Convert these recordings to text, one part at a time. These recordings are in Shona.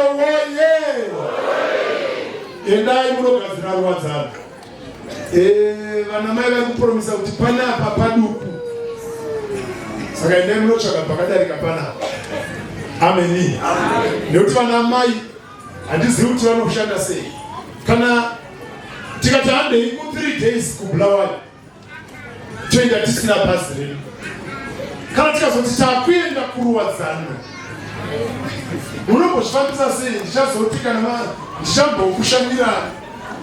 woye. Endai munogadzira ruwadzana. Vana mai vari kupromisa kuti panapa paduku. Saka endai munotsvaga pakadarika panapa. Ameni. Nekuti vana mai handizivi kuti vanoshanda sei. Kana tikati handei ku 3 days kuBulawayo toenda tisina bhazi redu. Kana tikazoti takuenda kuruwadzana, unombozvifambisa sei? Ndichazoti kana ndichambokushandira,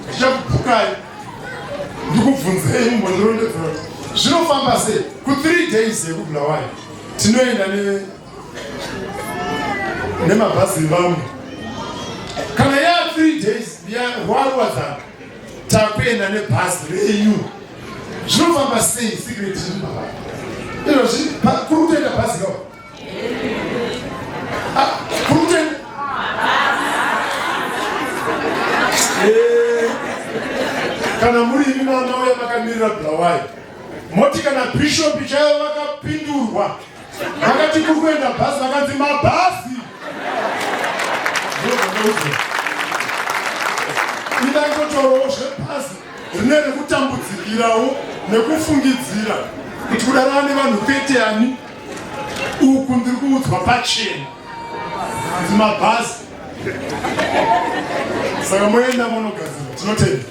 ndichakupukai, ndikubvunzei mumbondorondedzera kuti zvinofamba sei. Ku 3 days yekuBulawayo tinoenda nemabhazi vamwe. Kana ya 3 days yaruwadzana takuenda nebhazi renyu, zvinofamba sei? Secret zvimaba kuri kutoenda bhazi kawa kuri kutoenda kana muri imi mamauya makamirira Bulawayo moti kana bishop chaivo vakapindurwa vakati kuri kuenda bhazi vakanzi mabhazi idangotorowo zvebhazi rine rekutambudzikirawo nekufungidzira kuti kudara nevanhu kwete ani uku ndiri kuudzwa pachena hanzi mabhazi. Saka moenda munogadzira tinotenda.